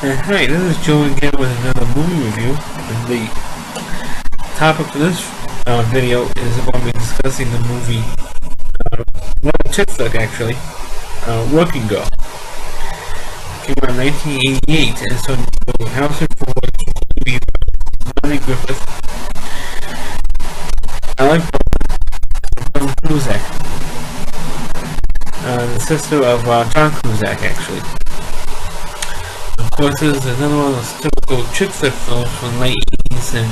Hi, this is Joe again with another movie review. And the topic for this video is going to be discussing the movie, chick flick actually, Working Girl. Came out in 1988 and so Harrison Ford, Melanie Griffith, Alec Baldwin, Cusack, the sister of John Cusack actually. Of course, this is another one of those typical chick flick films from the late 80s and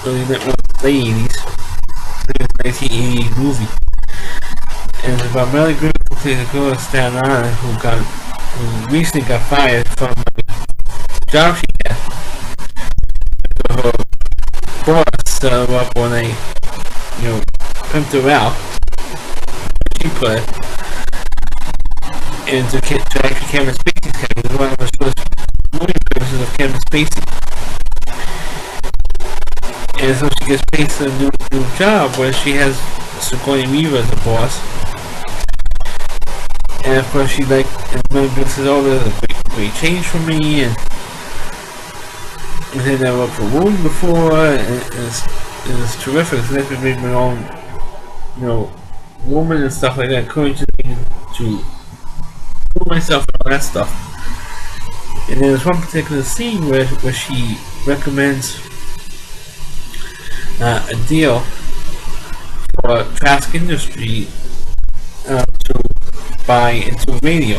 early late 80s. It's a 1980 movie. And it's about Melanie Griffith, who plays a girl in Staten Island who recently got fired from a job she had. So her boss set her up on a, pimped her out, she put it, and to actually Kevin Spacey's character. It was one of his first movie appearances of Kevin Spacey. And so she gets placed in a new job where she has Sigourney Weaver as a boss. And of course and Melanie says, oh, there's a great change for me, and I never worked for a woman before, and it's terrific. So that's been my own, woman and stuff like that, encouraging me to put myself and all that stuff. And there's one particular scene where she recommends a deal for Trask Industry to buy into radio,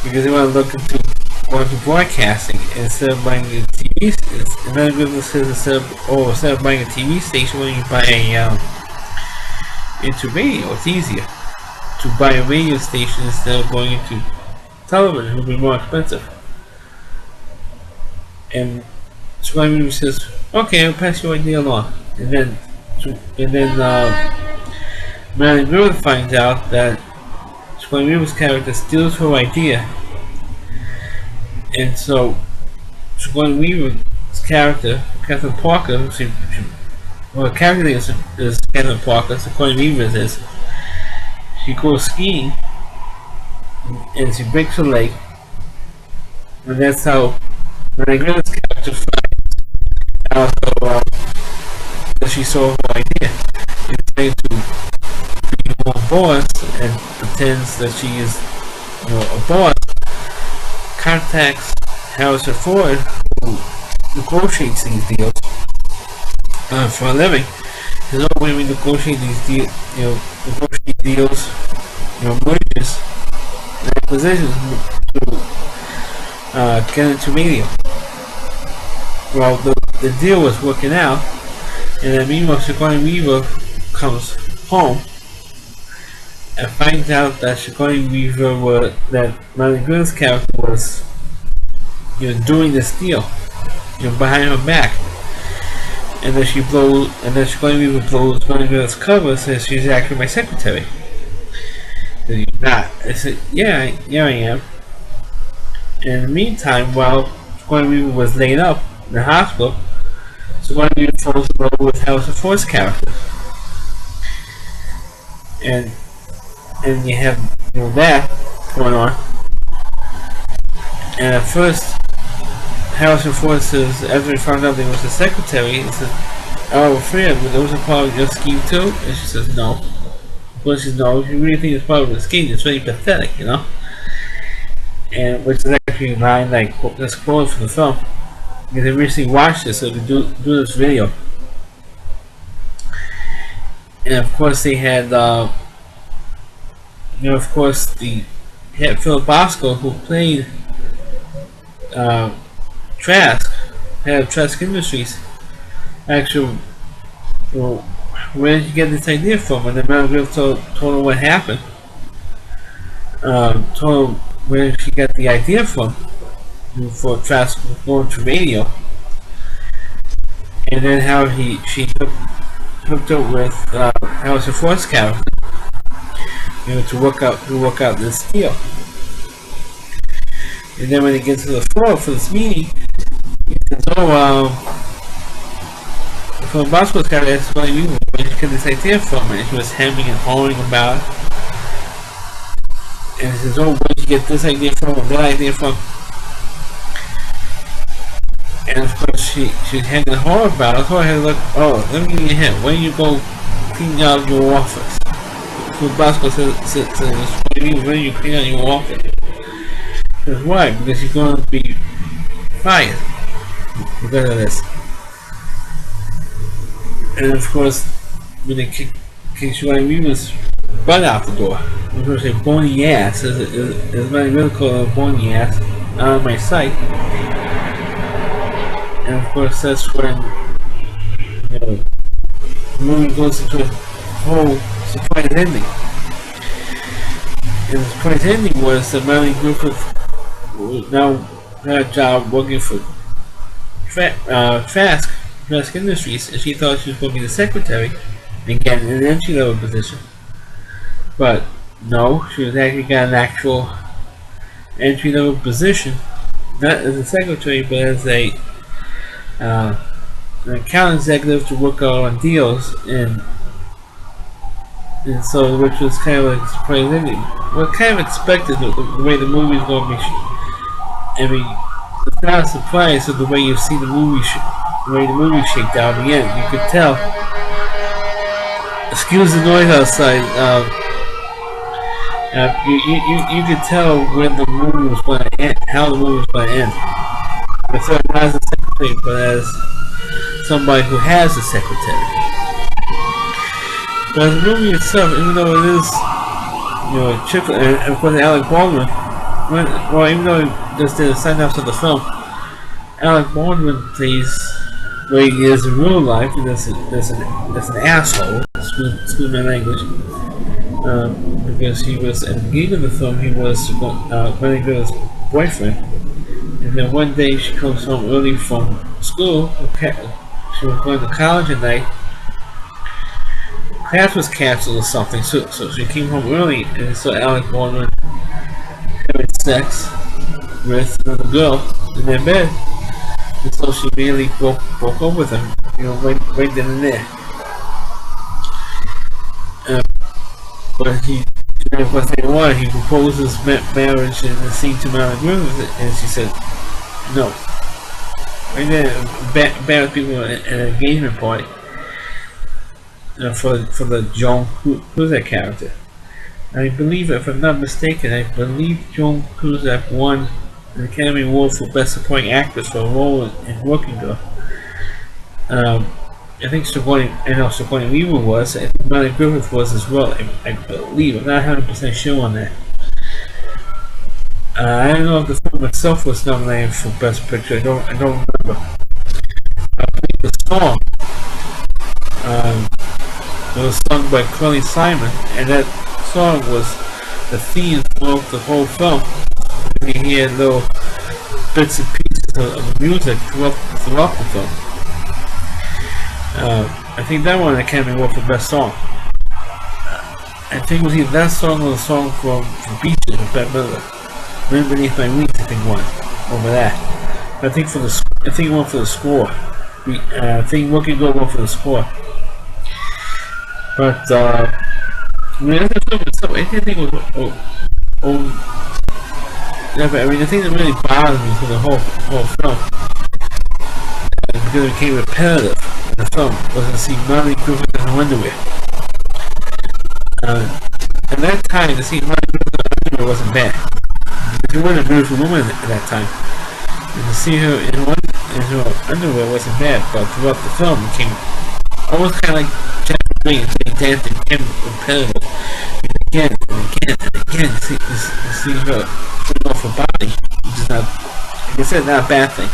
because they want to look into going to broadcasting instead of buying a TV. Another good says instead of buying a TV station, when you buy into radio, it's easier to buy a radio station instead of going into television. It will be more expensive. And Sigourney says, "Okay, I'll pass your idea along." And then Melanie Griffith finds out that Sigourney Weaver's character steals her idea, and so Sigourney Weaver's character, Catherine Parker, her character name is Catherine Parker, Sigourney Weaver's is. She goes skiing and she breaks her leg, and that's how Melanie Griffith's character finds out that she saw her idea. She's trying to be her boss and pretends that she is, a boss. Contacts Harrison Ford, who negotiates these deals for a living. Says, "Oh, when we negotiate these deals, mergers and acquisitions to get into radio." Well, the deal was working out, and then meanwhile Sigourney Weaver comes home and finds out that Sigourney Weaver that Melanie Griffith's character was, doing this deal, behind her back. And then Sigourney Weaver blows Melanie Griffith's cover, says she's actually my secretary. Said, "You're not." I said, yeah, I am. And in the meantime, while Sigourney Weaver was laid up in the hospital, Sigourney Weaver falls in love with Harrison Ford's character. And you have that going on. And at first, Harrison Ford says, after he found out there was a secretary, he says, "Oh, Fred, that was a part of your scheme too?" And she says, "No." Of course, she says, "No, if you really think it's part of the scheme, it's very pathetic, And which is actually a line that's quoted from the film, because I recently watched this, so to do this video. And of course, they had, Philip Bosco, who played Trask, head of Trask Industries. Actually, where did you get this idea from? And then Melanie Griffith told her what happened. Told her where she got the idea from for Trask going to radio, and then how she hooked up with Harrison Ford's character, to work out this deal. And then when he gets to the floor for this meeting, he says, "Oh, from Bosco's character, that's where you get this idea from," and she was hemming and hawing about it. And he says, "Oh, where did you get this idea from, or that idea from?" And of course, she had the horror battle, so I had to look, oh, let me give you a hint. When you go clean out your office? So Bosco says, when you clean out your office? Because why? Because you're going to be fired because of this. And of course, when they kicked Sigourney Weaver's butt out the door, of course, a bony ass is my really called a bony ass out of my sight. And of course, that's when the movie goes into a whole surprise ending. And the surprise ending was that Marlene Griffith now had a job working for Trask Industries, and she thought she was going to be the secretary and get an entry-level position. But no, she was actually got an actual entry-level position, not as a secretary, but as an account executive to work out on deals, and so, which was kind of like a surprise ending. Well, kind of expected the way the movie is going to be. I mean, it's not a surprise of the way you've seen the movie, the way the movie shaped out in the end. You could tell. Excuse the noise outside. You could tell when the movie was going to end, how the movie was going to end. But so not as a secretary, but as somebody who has a secretary. But the movie itself, even though it is, and of course Alec Baldwin, even though he just did a sign-off of the film, Alec Baldwin plays what he is in real life, and that's an asshole, excuse my language, because he was, at the beginning of the film, he was Glenn Good's boyfriend, and then one day she comes home early from school, she was going to college at night, class was canceled or something, so she came home early and saw Alec Baldwin having sex with another girl in their bed, and so she immediately broke up with him, right then and there. But he proposes marriage in the scene to Marlene Griffith, and she said no. Right there, bad people at an engagement party. For the Joan Cusack character. I believe, if I'm not mistaken, Joan Cusack won an Academy Award for Best Supporting Actress for a role in Working Girl. I think Sigourney Weaver was, and Marlene Griffith was as well, I believe. I'm not 100% sure on that. I don't know if the film itself was nominated for Best Picture. I don't remember. I believe the song it was sung by Carly Simon, and that song was the theme throughout the whole film. We hear little bits and pieces of music throughout the film. I think that one Academy Award for Best Song. I think it was either that song or the song from Beaches with Bette Midler. Wind Beneath My Wings, I think won over that. But I think it won for the score. I think Working Girl won for the score. But I mean, I think it was the thing that really bothered me for the whole film, because it became repetitive in the film, was to see Marlene Griffith in her underwear. At that time, to see Marlene Griffith in her underwear wasn't bad. She wasn't a beautiful woman at that time. And to see her in her underwear wasn't bad, but throughout the film it became almost kind of like dancing became repetitive. And again and again and again, you see her putting off her body, which is not, like I said, not a bad thing.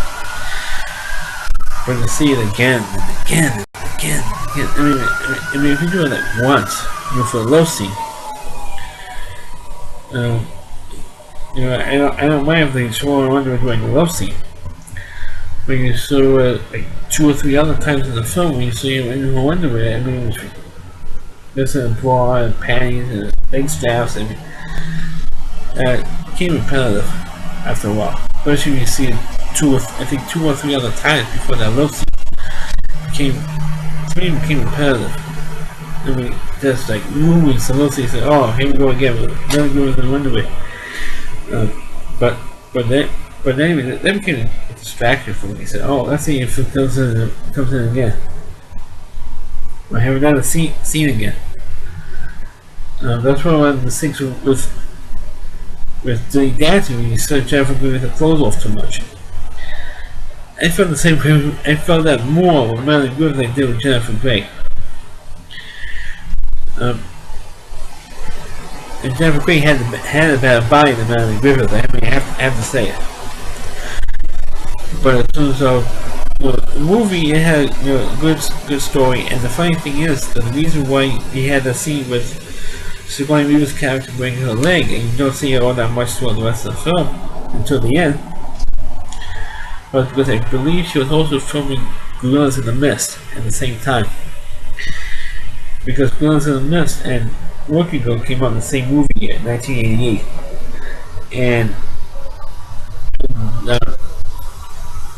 But to see it again and again and again and again, I mean, if you do it like once, for a love scene, I don't mind if they show her under doing a love scene. But you saw it like 2 or 3 other times in the film when you see him in her underwear. I mean, there's a bra and panties and big straps. I mean, it became repetitive after a while. Especially when you see it 2 or 3 other times before that love scene. To me, it became repetitive. I mean, just like moving some love scenes. Oh, here we go again. Another girl in the underwear. But But anyway, that became a distraction for me. He said, "Oh, let's see if it comes in again. I have another scene again." That's one of the things with the dancing when you said Jennifer Grey with her clothes off too much. I felt the same way. I felt that more with Marilyn Griffith than I did with Jennifer Grey. And Jennifer Grey had a better body than Marilyn Griffith. I mean, I have to say it. But in terms of the movie, it had a good story. And the funny thing is that the reason why he had the scene with Sigourney Weaver's character breaking her leg, and you don't see it all that much throughout the rest of the film until the end, was because I believe she was also filming Gorillas in the Mist at the same time. Because Gorillas in the Mist and Working Girl came out in the same movie in 1988, and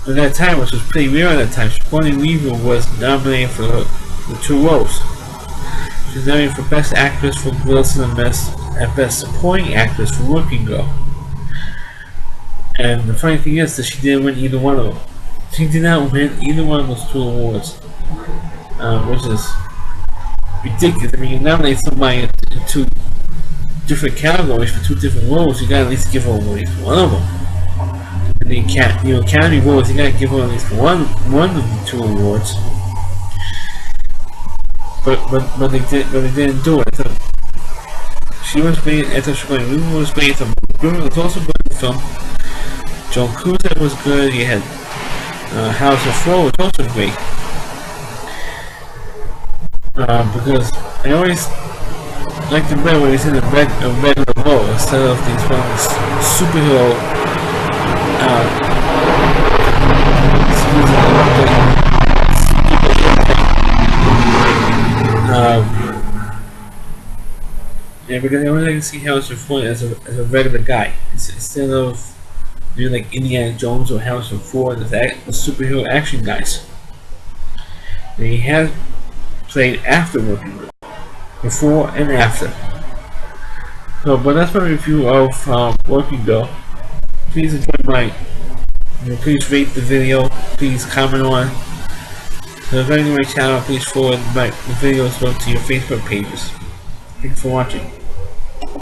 at that time, which was pretty rare at that time, Sigourney Weaver was nominated for the 2 roles. She was nominated for Best Actress for Gorillas in the Mist and Best Supporting Actress for Working Girl. And the funny thing is that she didn't win either one of them. She did not win either one of those 2 awards, which is ridiculous. I mean, you nominate somebody in 2 different categories for 2 different roles, you gotta at least give her at least one of them. And the Academy Awards, you gotta give her at least one of the 2 awards. But they didn't do it. So she was great. I thought Sigourney Weaver was great. Griffith was also good in the film. Joan Cusack was good. You had Harrison Ford was also great. Because I always liked him better when he's in a regular role instead of these superhero yeah, because I always like to see Harrison Ford as a regular guy instead of like Indiana Jones or Harrison Ford as the superhero action guys. And he has played after Working Girl, before and after. So, but that's my review of Working Girl. Please enjoy please rate the video, please comment on. So if you're new to my channel, please forward the videos to your Facebook pages. Thanks for watching.